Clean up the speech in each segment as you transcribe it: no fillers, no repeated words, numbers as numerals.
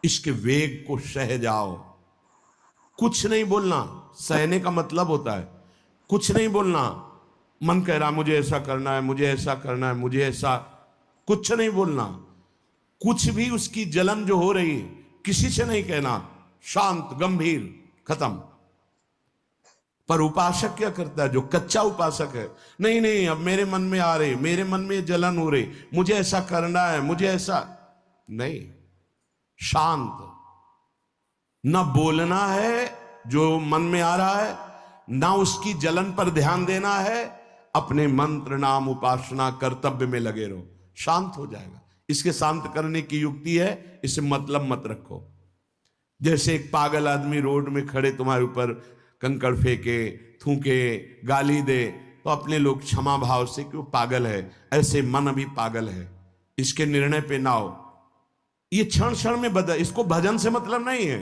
इसके वेग को सह जाओ। कुछ नहीं बोलना, सहने का मतलब होता है कुछ नहीं बोलना। मन कह रहा मुझे ऐसा करना है, मुझे ऐसा करना है, मुझे ऐसा, कुछ नहीं बोलना। कुछ भी उसकी जलन जो हो रही है किसी से नहीं कहना, शांत गंभीर, खत्म। पर उपासक क्या करता है, जो कच्चा उपासक है, नहीं नहीं अब मेरे मन में आ रही, मेरे मन में जलन हो रही, मुझे ऐसा करना है, मुझे ऐसा नहीं। शांत, न बोलना है जो मन में आ रहा है, ना उसकी जलन पर ध्यान देना है, अपने मंत्र नाम उपासना कर्तव्य में लगे रहो, शांत हो जाएगा। इसके शांत करने की युक्ति है, इसे मतलब मत रखो। जैसे एक पागल आदमी रोड में खड़े तुम्हारे ऊपर कंकड़ फेंके, थूके, गाली दे, तो अपने लोग क्षमा भाव से कि वो पागल है, ऐसे मन अभी पागल है, इसके निर्णय पे ना हो। ये क्षण क्षण में बदल, इसको भजन से मतलब नहीं है,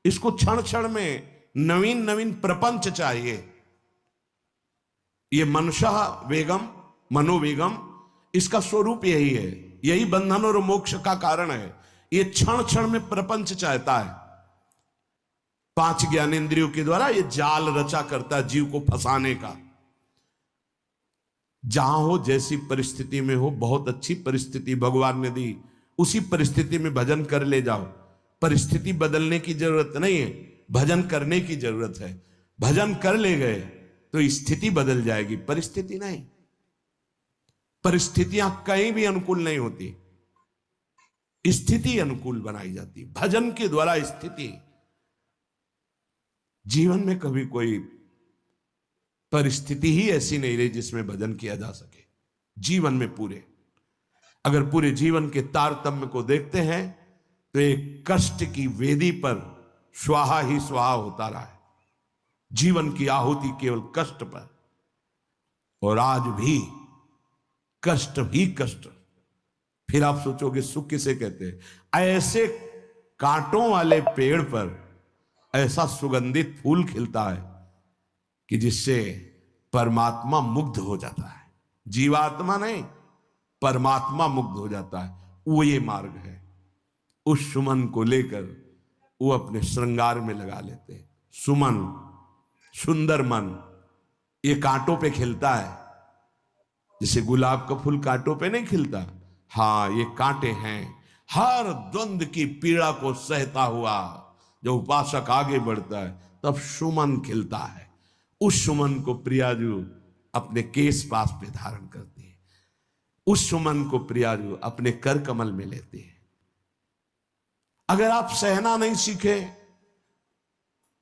इसको क्षण क्षण में नवीन नवीन प्रपंच चाहिए। ये मनशः वेगम, मनोवेगम, इसका स्वरूप यही है, यही बंधन और मोक्ष का कारण है। ये क्षण क्षण में प्रपंच चाहता है। 5 ज्ञानेंद्रियों के द्वारा ये जाल रचा करता है जीव को फंसाने का। जहां हो, जैसी परिस्थिति में हो, बहुत अच्छी परिस्थिति भगवान ने दी, उसी परिस्थिति में भजन कर ले जाओ। परिस्थिति बदलने की जरूरत नहीं है, भजन करने की जरूरत है। भजन कर ले गए तो स्थिति बदल जाएगी, परिस्थिति नहीं। परिस्थितियां कहीं भी अनुकूल नहीं होती, स्थिति अनुकूल बनाई जाती। भजन के द्वारा स्थिति, जीवन में कभी कोई परिस्थिति ही ऐसी नहीं रही जिसमें भजन किया जा सके। जीवन में पूरे, अगर पूरे जीवन के तारतम्य को देखते हैं तो एक कष्ट की वेदी पर स्वाहा ही स्वाहा होता रहा है। जीवन की आहुति केवल कष्ट पर, और आज भी कष्ट ही कष्ट। फिर आप सोचोगे सुख किसे कहते हैं? ऐसे कांटों वाले पेड़ पर ऐसा सुगंधित फूल खिलता है कि जिससे परमात्मा मुग्ध हो जाता है। जीवात्मा नहीं, परमात्मा मुग्ध हो जाता है। वो ये मार्ग है। उस सुमन को लेकर वो अपने श्रृंगार में लगा लेते हैं। सुमन, सुंदर मन, ये कांटों पे खिलता है। जैसे गुलाब का फूल कांटों पे नहीं खिलता, हाँ ये कांटे हैं। हर द्वंद की पीड़ा को सहता हुआ जब उपासक आगे बढ़ता है तब सुमन खिलता है। उस सुमन को प्रियाजू अपने केश पास पे धारण करती है। उस सुमन को प्रियाजू अपने कर कमल में लेते हैं। अगर आप सहना नहीं सीखे,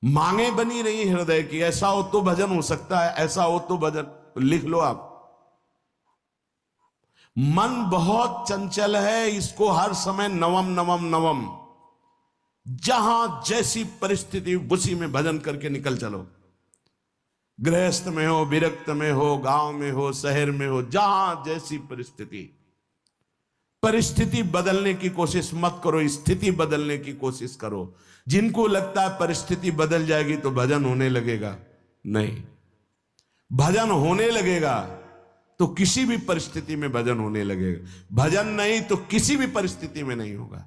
मांगे बनी रही हृदय की, ऐसा हो तो भजन हो सकता है, ऐसा हो तो भजन, तो लिख लो आप। मन बहुत चंचल है, इसको हर समय नवम नवम नवम, जहां जैसी परिस्थिति उसी में भजन करके निकल चलो। गृहस्थ में हो, विरक्त में हो, गांव में हो, शहर में हो, जहां जैसी परिस्थिति, परिस्थिति बदलने की कोशिश मत करो, स्थिति बदलने की कोशिश करो। जिनको लगता है परिस्थिति बदल जाएगी तो भजन होने लगेगा, नहीं। भजन होने लगेगा तो किसी भी परिस्थिति में भजन होने लगेगा। भजन नहीं तो किसी भी परिस्थिति में नहीं होगा,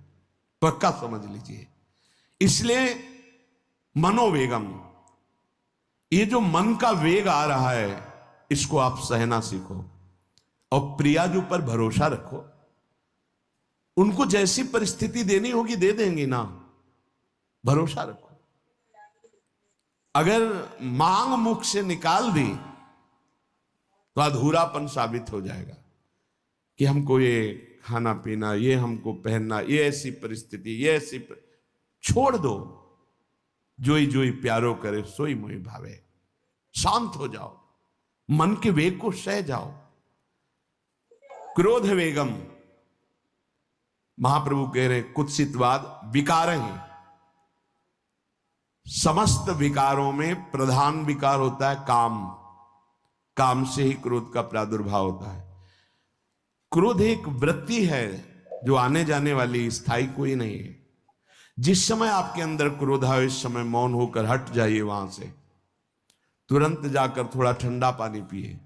पक्का समझ लीजिए। इसलिए मनोवेगम, ये जो मन का वेग आ रहा है, इसको आप सहना सीखो और प्रियाजू पर भरोसा रखो। उनको जैसी परिस्थिति देनी होगी दे देंगी ना, भरोसा रखो। अगर मांग मुख से निकाल दी तो अधूरापन साबित हो जाएगा कि हमको ये खाना पीना, ये हमको पहनना, ये ऐसी परिस्थिति, ये ऐसी छोड़ दो। जोई जोई प्यारो करे सोई मोहि भावे। शांत हो जाओ, मन के वेग को सह जाओ। क्रोध वेगम, महाप्रभु कह रहे कुत्सितवाद विकार है। समस्त विकारों में प्रधान विकार होता है काम। काम से ही क्रोध का प्रादुर्भाव होता है। क्रोध एक वृत्ति है जो आने जाने वाली, स्थायी कोई नहीं है। जिस समय आपके अंदर क्रोध आए, इस समय मौन होकर हट जाइए वहां से। तुरंत जाकर थोड़ा ठंडा पानी पिए।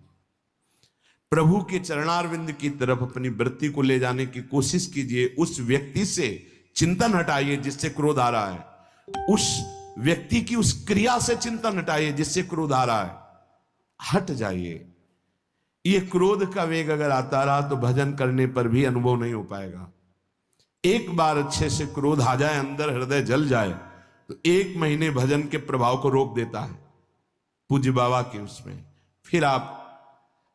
प्रभु के चरणारविंद की तरफ अपनी वृत्ति को ले जाने की कोशिश कीजिए। उस व्यक्ति से चिंतन हटाइए जिससे क्रोध आ रहा है, उस व्यक्ति की उस क्रिया से चिंतन हटाइए जिससे क्रोध आ रहा है, हट जाइए। ये क्रोध का वेग अगर आता रहा तो भजन करने पर भी अनुभव नहीं हो पाएगा। एक बार अच्छे से क्रोध आ जाए, अंदर हृदय जल जाए, तो 1 महीने भजन के प्रभाव को रोक देता है पूज्य बाबा के उसमें। फिर आप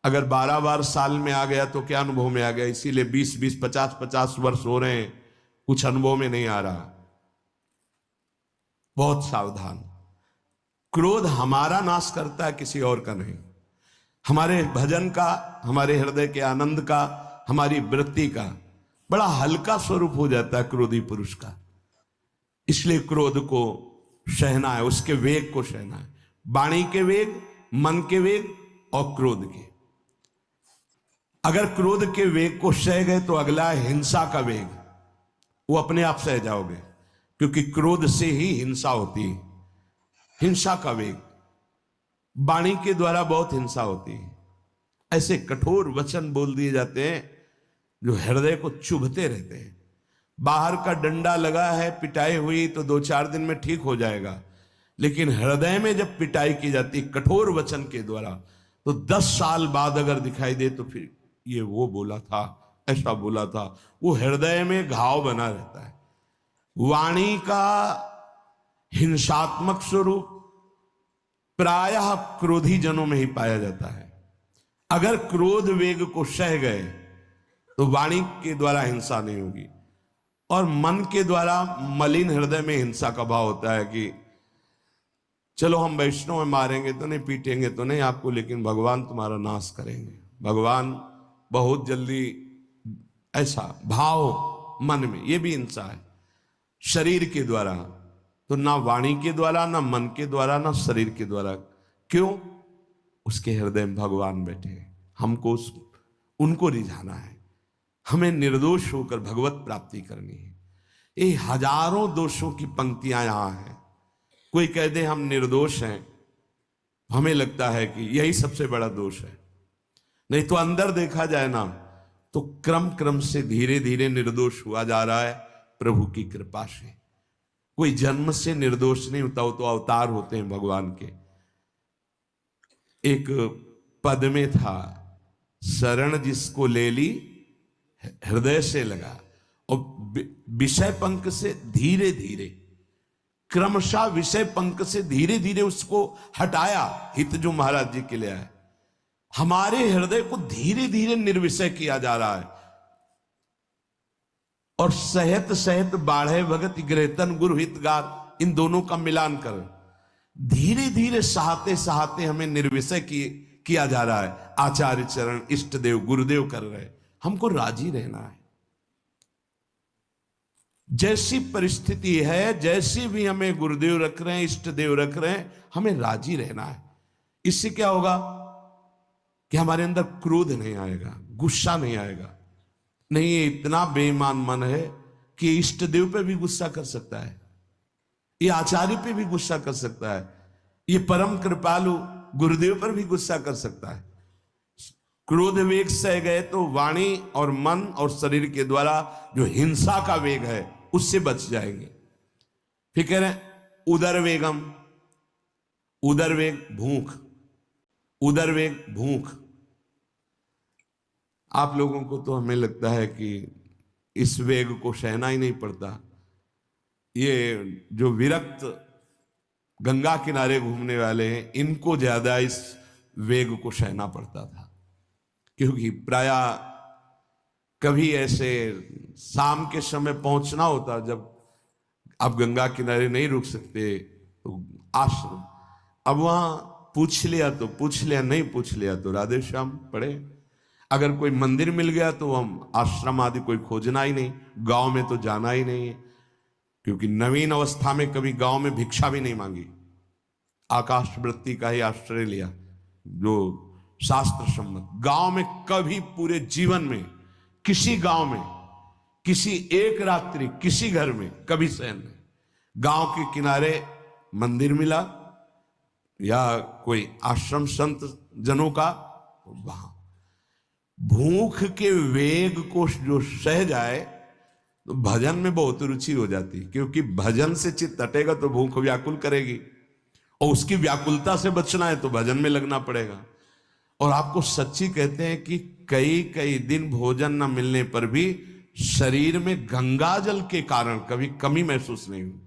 अगर 12 बार साल में आ गया तो क्या अनुभव में आ गया। इसीलिए 20-20, 50-50 वर्ष हो रहे हैं, कुछ अनुभव में नहीं आ रहा। बहुत सावधान। क्रोध हमारा नाश करता है, किसी और का नहीं। हमारे भजन का, हमारे हृदय के आनंद का, हमारी वृत्ति का बड़ा हल्का स्वरूप हो जाता है क्रोधी पुरुष का। इसलिए क्रोध को सहना है, उसके वेग को सहना है। वाणी के वेग, मन के वेग और क्रोध के। अगर क्रोध के वेग को सह गए तो अगला है हिंसा का वेग। वो अपने आप सह जाओगे, क्योंकि क्रोध से ही हिंसा होती है। हिंसा का वेग, वाणी के द्वारा बहुत हिंसा होती है। ऐसे कठोर वचन बोल दिए जाते हैं जो हृदय को चुभते रहते हैं। बाहर का डंडा लगा है, पिटाई हुई तो 2-4 दिन में ठीक हो जाएगा, लेकिन हृदय में जब पिटाई की जाती कठोर वचन के द्वारा, तो 10 साल बाद अगर दिखाई दे तो फिर ये वो बोला था, ऐसा बोला था, वो हृदय में घाव बना रहता है। वाणी का हिंसात्मक स्वरूप प्रायः क्रोधी जनों में ही पाया जाता है। अगर क्रोध वेग को सह गए तो वाणी के द्वारा हिंसा नहीं होगी। और मन के द्वारा मलिन हृदय में हिंसा का भाव होता है कि चलो हम वैष्णव में मारेंगे तो नहीं, पीटेंगे तो नहीं आपको, लेकिन भगवान तुम्हारा नाश करेंगे, भगवान बहुत जल्दी, ऐसा भाव मन में, ये भी हिंसा है। शरीर के द्वारा तो ना वाणी के द्वारा, ना मन के द्वारा, ना शरीर के द्वारा। क्यों? उसके हृदय में भगवान बैठे हैं, हमको उनको रिझाना है, हमें निर्दोष होकर भगवत प्राप्ति करनी है। ये हजारों दोषों की पंक्तियां यहां हैं। कोई कह दे हम निर्दोष हैं, हमें लगता है कि यही सबसे बड़ा दोष है। नहीं तो अंदर देखा जाए ना, तो क्रम क्रम से धीरे धीरे निर्दोष हुआ जा रहा है प्रभु की कृपा से। कोई जन्म से निर्दोष नहीं होता, वो तो अवतार होते हैं भगवान के। एक पद में था, शरण जिसको ले ली हृदय से लगा, और विषय पंख से धीरे धीरे, क्रमशः विषय पंख से धीरे धीरे उसको हटाया। हित जो महाराज जी के लिए आए, हमारे हृदय को धीरे धीरे निर्विषय किया जा रहा है। और सहत सहत बाढ़े भगत ग्रहतन गुरु हितगार, इन दोनों का मिलान कर धीरे धीरे सहाते सहाते हमें निर्विषय किया जा रहा है। आचार्य चरण, इष्ट देव, गुरुदेव कर रहे हैं। हमको राजी रहना है। जैसी परिस्थिति है, जैसी भी हमें गुरुदेव रख रहे हैं, इष्ट देव रख रहे हैं, हमें राजी रहना है। इससे क्या होगा कि हमारे अंदर क्रोध नहीं आएगा, गुस्सा नहीं आएगा। नहीं, ये इतना बेईमान मन है कि इष्ट देव पे भी गुस्सा कर सकता है, ये आचार्य पे भी गुस्सा कर सकता है, ये परम कृपालु गुरुदेव पर भी गुस्सा कर सकता है। क्रोध वेग सह गए तो वाणी और मन और शरीर के द्वारा जो हिंसा का वेग है उससे बच जाएंगे। फिर कह रहे हैं उदर वेगम, उदर वेग भूख, उदर वेग भूख। आप लोगों को तो हमें लगता है कि इस वेग को सहना ही नहीं पड़ता। ये जो विरक्त गंगा किनारे घूमने वाले हैं, इनको ज्यादा इस वेग को सहना पड़ता था, क्योंकि प्रायः कभी ऐसे शाम के समय पहुंचना होता, जब आप गंगा किनारे नहीं रुक सकते तो आश्रम, अब वहां पूछ लिया तो पूछ लिया, नहीं पूछ लिया तो राधे श्याम पढ़े। अगर कोई मंदिर मिल गया तो हम आश्रम आदि कोई खोजना ही नहीं, गांव में तो जाना ही नहीं है, क्योंकि नवीन अवस्था में कभी गांव में भिक्षा भी नहीं मांगी, आकाश वृत्ति का ही आश्रय लिया जो शास्त्र सम्मत। गांव में कभी पूरे जीवन में, किसी गांव में, किसी एक रात्रि किसी घर में कभी शयन नहीं। गांव के किनारे मंदिर मिला या कोई आश्रम संत जनों का, वहां भूख के वेग को जो सह जाए, तो भजन में बहुत रुचि हो जाती, क्योंकि भजन से चित्त हटेगा तो भूख व्याकुल करेगी, और उसकी व्याकुलता से बचना है तो भजन में लगना पड़ेगा। और आपको सच्ची कहते हैं कि कई कई दिन भोजन न मिलने पर भी शरीर में गंगा जल के कारण कभी कमी महसूस नहीं हुई।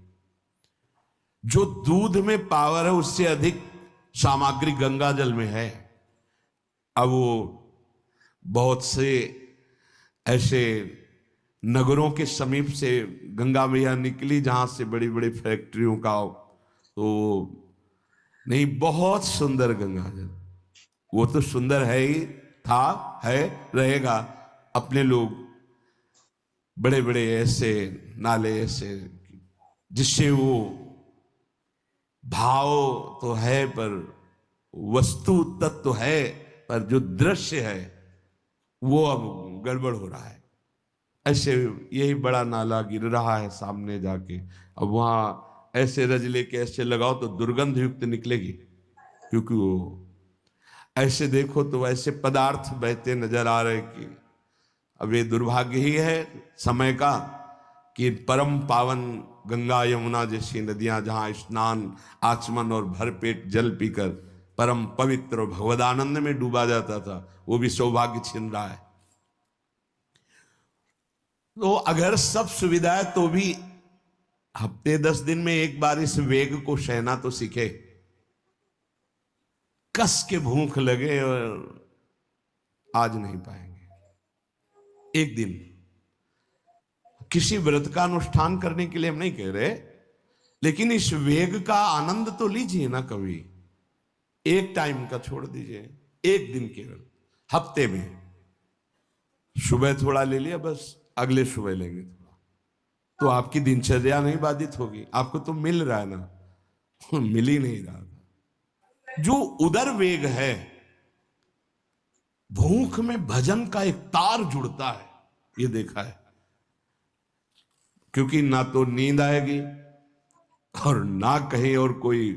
जो दूध में पावर है उससे अधिक सामग्री गंगा जल में है। अब वो बहुत से ऐसे नगरों के समीप से गंगा मैया निकली जहां से बड़ी बड़ी फैक्ट्रियों का, तो नहीं, बहुत सुंदर गंगा जल। वो तो सुंदर है ही, था, है, रहेगा। अपने लोग बड़े बड़े ऐसे नाले ऐसे जिससे वो भाव तो है पर वस्तु तत्व तो है, पर जो दृश्य है वो अब गड़बड़ हो रहा है। ऐसे यही बड़ा नाला गिर रहा है सामने जाके, अब वहां ऐसे रज लेके ऐसे लगाओ तो दुर्गंध युक्त निकलेगी, क्योंकि वो ऐसे देखो तो ऐसे पदार्थ बहते नजर आ रहे कि अब ये दुर्भाग्य ही है समय का कि परम पावन गंगा यमुना जैसी नदियां जहां स्नान आचमन और भरपेट जल पीकर परम पवित्र और भगवदानंद में डूबा जाता था, वो भी सौभाग्य छिन रहा है। तो अगर सब सुविधा है तो भी हफ्ते 10 दिन में एक बार इस वेग को सहना तो सीखे। कस के भूख लगे और आज नहीं पाएंगे। एक दिन किसी व्रत का अनुष्ठान करने के लिए हम नहीं कह रहे, लेकिन इस वेग का आनंद तो लीजिए ना कभी। एक टाइम का छोड़ दीजिए, एक दिन केवल हफ्ते में सुबह थोड़ा ले लिया, बस अगले सुबह लेंगे थोड़ा, तो आपकी दिनचर्या नहीं बाधित होगी। आपको तो मिल रहा है ना, मिल ही नहीं रहा था। जो उदर वेग है, भूख में भजन का एक तार जुड़ता है, ये देखा है। क्योंकि ना तो नींद आएगी और ना कहीं और कोई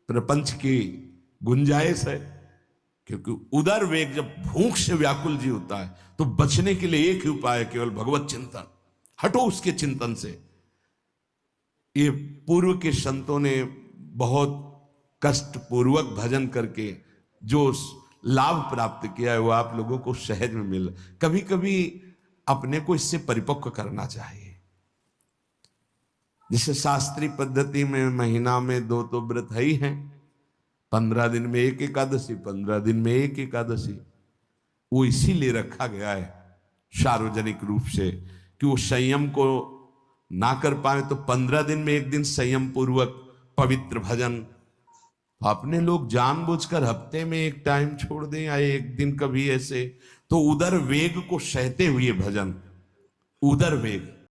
प्रपंच की गुंजाइश है, क्योंकि उदर वेग जब भूख से व्याकुल जी होता है तो बचने के लिए एक ही उपाय है, केवल भगवत चिंतन। हटो उसके चिंतन से। ये पूर्व के संतों ने बहुत कष्ट पूर्वक भजन करके जो लाभ प्राप्त किया है वो आप लोगों को सहज में मिल। कभी कभी अपने को इससे परिपक्व करना चाहिए। जैसे शास्त्रीय पद्धति में महीना में 2 तो व्रत है ही हैं, 15 दिन में एक एकादशी, 15 दिन में एक एकादशी। वो इसीलिए रखा गया है सार्वजनिक रूप से कि वो संयम को ना कर पाए तो 15 दिन में एक दिन संयम पूर्वक पवित्र भजन। अपने लोग जानबूझकर हफ्ते में एक टाइम छोड़ दें या एक दिन कभी ऐसे, तो उदर वेग को सहते हुए भजन, उदर वेग